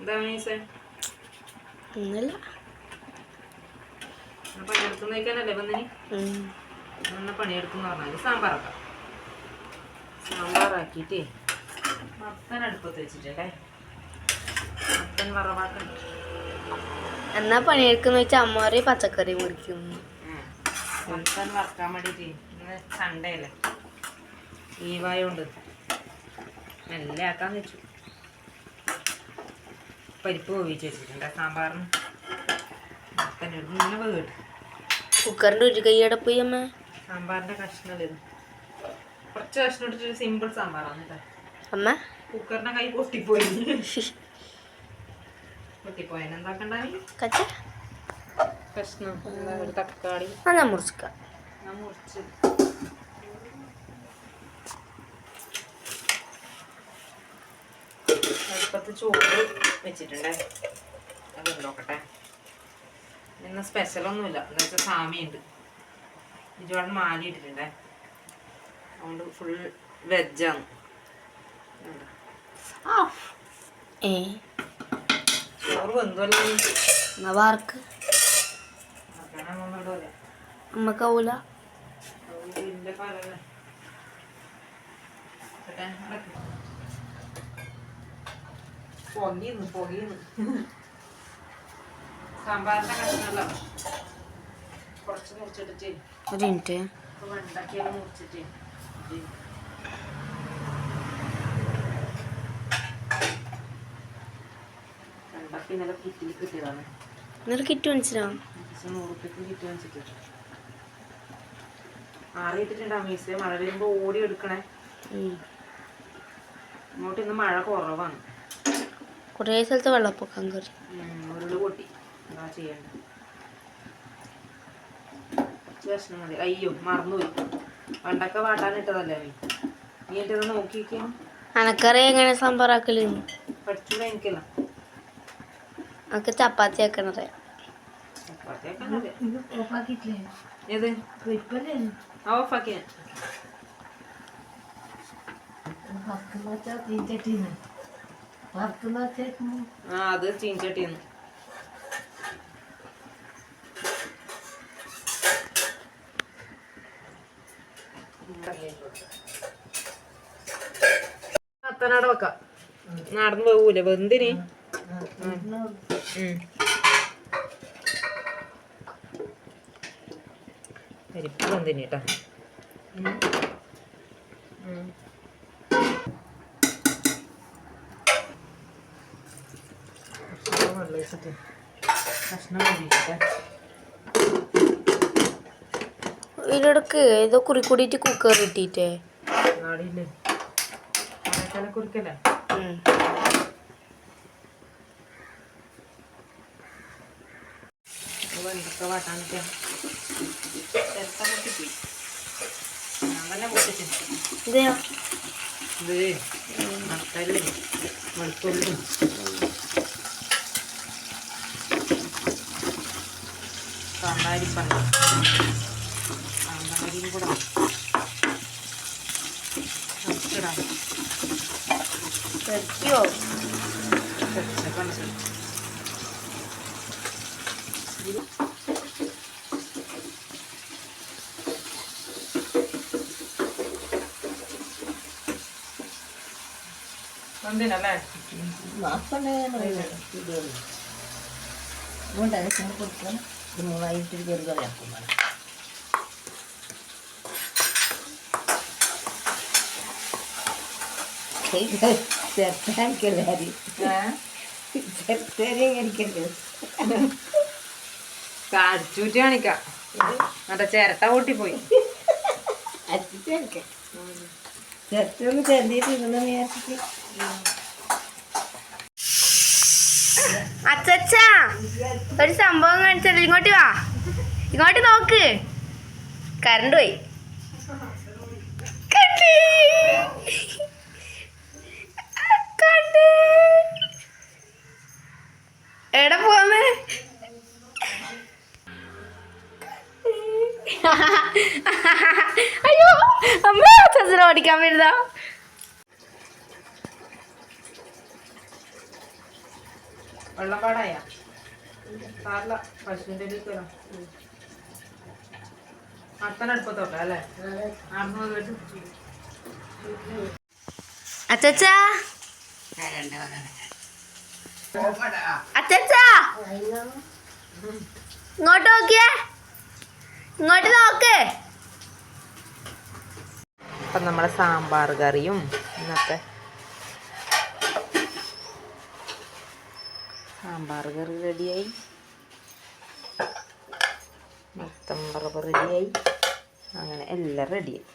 എന്താ മീസേ ഒന്നുമില്ല. പണിയെടുക്കുന്നേക്കാനല്ലേ വന്നിനി? എന്നാ പണിയെടുക്കുന്ന പറഞ്ഞാൽ സാമ്പാറാക്കാം. സാമ്പാറാക്കിയിട്ടേ മത്തൻ അടുപ്പത്ത് വെച്ചിട്ടുണ്ടേ. മത്തൻ വറവാക്കണം. എന്നാ പണിയെടുക്കുന്ന വെച്ചാൽ അമ്മമാരെ പച്ചക്കറി മുറിക്കും. മത്തൻ വറക്കാൻ വേണ്ടിയിട്ട് ഇന്ന് സൺഡേ അല്ലേ, ലീവായോണ്ട് മെല്ലെ ആക്കാന്ന് വെച്ചു. പരിപ്പ് വേവിച്ച് വെച്ചിട്ടുണ്ട് സാമ്പാറിന്. മത്തൻ ഇങ്ങനെ വേവിട്ട് കുക്കറിൻ്റെ ഒരു കൈയുടെ പോയി അമ്മ. സാമ്പാറിൻ്റെ കഷ്ണം ഇത് കുറച്ച് കഷ്ണം ഇട്ടിട്ട് സിമ്പിൾ സാമ്പാറാണ് കേട്ടോ അമ്മ. കുക്കറിൻ്റെ കൈ പൊട്ടിപ്പോയി. പൊട്ടിപ്പോയ എന്താക്കണ്ടായി കച്ച കഷ്ണം ഒരു തക്കാളി ഞാൻ മുറിച്ചിക്കാം. ഞാൻ മുറിച്ച് അടുപ്പത്ത് ചോറ് വെച്ചിട്ടുണ്ടേ. അത് നോക്കട്ടെ. ഇന്ന് സ്പെഷ്യലൊന്നുമില്ല, എന്താ വെച്ചാൽ സാമിയുണ്ട്. ഒരുപാട് മാലി ഇട്ടിട്ടുണ്ടേ, അതുകൊണ്ട് ഫുൾ വെജാണ്. ചോറ് വെന്തല്ലേ വാർക്ക് അമ്മക്കാവൂല. പൊങ്ങിന്ന് സാമ്പാറിന്റെ കഷ്ണമല്ല കുറച്ച് മുറിച്ചിട്ടിട്ട് ഒരു മിനിറ്റ് വെണ്ടക്കയെല്ലാം മുറിച്ചിട്ട് വെണ്ടക്ക ഇന്നലെ കിറ്റിൽ കിട്ടിയതാണ്. ഇന്നലെ കിറ്റ് മനസ്സിലാവും. 100 രൂപയ്ക്ക് കിറ്റ് വെച്ചിട്ട് ആറിയിട്ടിട്ടുണ്ടാവും. മീസേ മഴ വരുമ്പോ ഓടി എടുക്കണേ. ഇങ്ങോട്ട് ഇന്ന് മഴ കുറവാണ്. കുറേ സ്ഥലത്ത് വെള്ളപ്പൊക്കം കയറി. ഉരുള് പൊട്ടി. എന്താ ചെയ്യണ്ട. കുറച്ച് കഷ്ണം മതി. അയ്യോ മറന്നുപോയി, പണ്ടൊക്കെ വാട്ടാനിട്ടതല്ലേ നീ എൻ്റെ ഇത് നോക്കിയിരിക്കാം. അനക്കറിയാം എങ്ങനെ സാമ്പാറാക്കല്. പഠിച്ചൂടെ എനിക്കല്ല. നമുക്ക് ചപ്പാത്തി ആക്കണറിയാം. ഏത് ഓഫാക്കിയ അത് ചീഞ്ചട്ടിന്ന്. മത്തനാട വെക്കാം. നടന്ന് പോകൂലേ വെന്തിന്. പരിപ്പ് വെന്തിന് കേട്ടാ. വെള്ളം വെച്ചിട്ട് കഷ്ണം വേവിക്കട്ടെ. ഇതിടക്ക് ഏതോ കുറിക്കൂടിയിട്ട് കുക്കർ ഇട്ടിട്ടേ നാടിയില്ലേ കുറിക്കല്ലേ. വെണ്ടക്ക വാട്ടാനൊക്കെ ചിരട്ട പൊട്ടിപ്പോയി. ഞാൻ തന്നെ പൊട്ടിച്ചു. ഇത് മത്തല്ലേ വെളുത്തുള്ളി കാന്താരിപ്പണ്ട കാന്താരിയും കൂടെ ഇടാം. കഴിക്കോ എന്തിനല്ലേ കാടിച്ചൂറ്റി കാണിക്കാം. മറ്റേ ചിരട്ട പൊട്ടിപ്പോയി. ചെറുത്തൊന്ന് ചെറിയിട്ട് ഇങ്ങനെ വിചാരിച്ചിട്ട് അച്ഛാ ഒരു സംഭവം കാണിച്ചല്ലോ. ഇങ്ങോട്ട് വാ, ഇങ്ങോട്ട് നോക്ക്. കറണ്ട് പോയി. എവിടെ പോവാന്ന്? അയ്യോ അമ്മ അച്ഛനെ ഓടിക്കാൻ വരുന്ന. വെള്ളം പാടായ സാറില്ല പശുവിൻ്റെ വരാം അടുത്തന്നെ അടുപ്പത്തോട്ടെ അല്ലേ അച്ചാ അച്ചാ ഇങ്ങോട്ട് നോക്കിയേ ഇങ്ങോട്ട് നോക്ക്. അപ്പം നമ്മുടെ സാമ്പാർ കറിയും ഇന്നത്തെ സാമ്പാർ കറി റെഡിയായി, മത്തൻ വറവ് റെഡിയായി, അങ്ങനെ എല്ലാം റെഡിയായി.